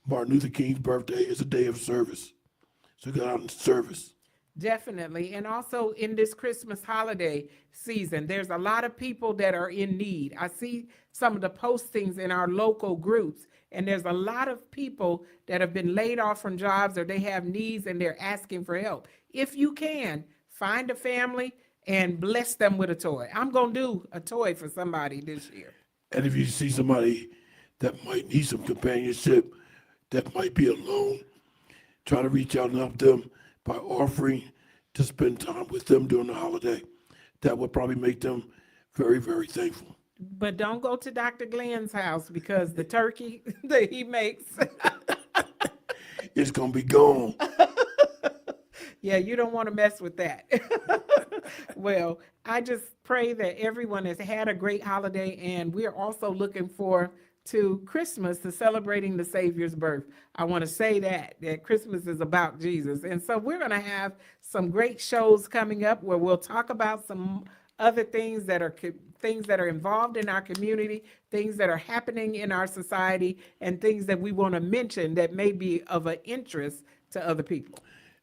Martin Luther King's birthday is a day of service. So go out and service. Definitely. And also in this Christmas holiday season, there's a lot of people that are in need. I see some of the postings in our local groups, and there's a lot of people that have been laid off from jobs or they have needs and they're asking for help. If you can, find a family and bless them with a toy. I'm going to do a toy for somebody this year. And if you see somebody that might need some companionship, that might be alone, try to reach out and help them by offering to spend time with them during the holiday. That would probably make them very, very thankful. But don't go to Dr. Glenn's house because the turkey that he makes, It's going to be gone. yeah, you don't want to mess with that. Well, I just pray that everyone has had a great holiday, and we're also looking forward to Christmas, to celebrating the Savior's birth. I want to say that Christmas is about Jesus. And so we're going to have some great shows coming up where we'll talk about some other things that are involved in our community, things that are happening in our society, and things that we want to mention that may be of an interest to other people.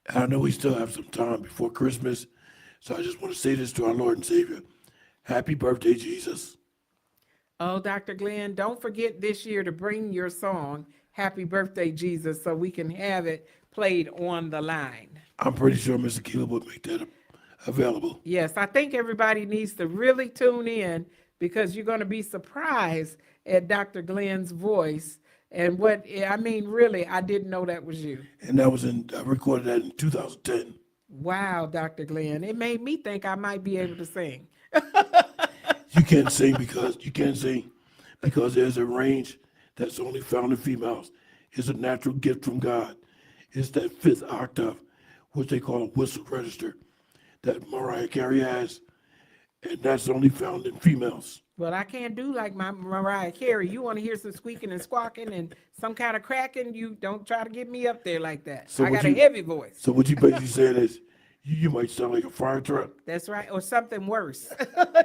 I know we still have some time before Christmas, so I just want to say this to our Lord and Savior. Happy birthday, Jesus. Oh, Dr. Glenn, don't forget this year to bring your song, Happy Birthday, Jesus, so we can have it played on the line. I'm pretty sure Mr. Keeler would make that available. Yes, I think everybody needs to really tune in because you're going to be surprised at Dr. Glenn's voice. And really, I didn't know that was you. And I recorded that in 2010. Wow, Dr. Glenn. It made me think I might be able to sing. You can't sing because there's a range that's only found in females. It's a natural gift from God. It's that 5th octave, which they call a whistle register, that Mariah Carey has, and that's only found in females. Well, I can't do like my Mariah Carey. You want to hear some squeaking and squawking and some kind of cracking, you don't try to get me up there like that. So I got a heavy voice. So what you basically saying is you might sound like a fire truck. That's right, or something worse.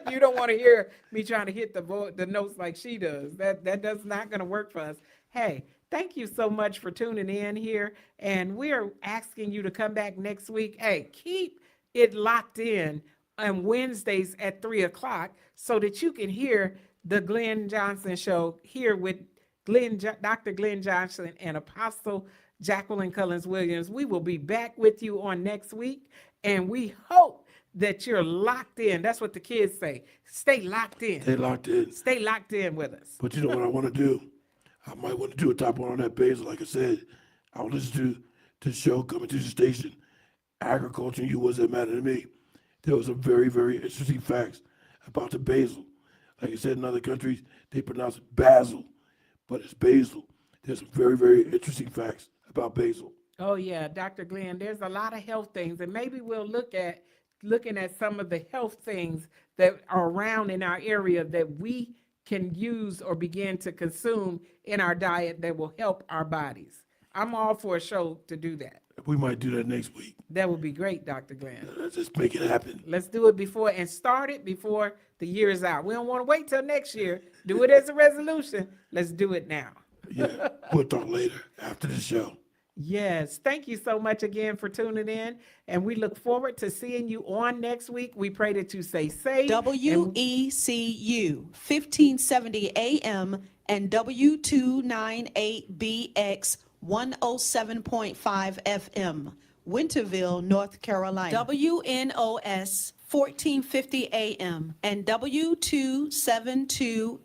You don't want to hear me trying to hit the notes like she does. That does not going to work for us. Hey, thank you so much for tuning in here, and we're asking you to come back next week. Hey, keep it locked in on Wednesdays at 3:00 so that you can hear the Glenn Johnson Show here with Dr. Glenn Johnson and Apostle Jacqueline Cullins-Williams. We will be back with you on next week, and we hope that you're locked in. That's what the kids say. Stay locked in. Stay locked in. Stay locked in with us. But you know what I want to do? I might want to do a top one on that basil. Like I said, I'll listen to the show coming to the station, Agriculture and You Wasn't Matter to Me. There was some very, very interesting facts about the basil. Like I said, in other countries, they pronounce it basil, but it's basil. There's some very, very interesting facts about basil. Oh yeah, Dr. Glenn, there's a lot of health things, and maybe we'll looking at some of the health things that are around in our area that we can use or begin to consume in our diet that will help our bodies. I'm all for a show to do that. We might do that next week. That would be great, Dr. Glenn. Let's just make it happen. Let's do it before and start it before the year is out. We don't want to wait till next year. Do it as a resolution. Let's do it now. Yeah, we'll talk later after the show. Yes, thank you so much again for tuning in, and we look forward to seeing you on next week. We pray that you stay safe. WECU 1570 AM and W298BX 107.5 FM, Winterville, North Carolina. WNOS 1450 AM and W272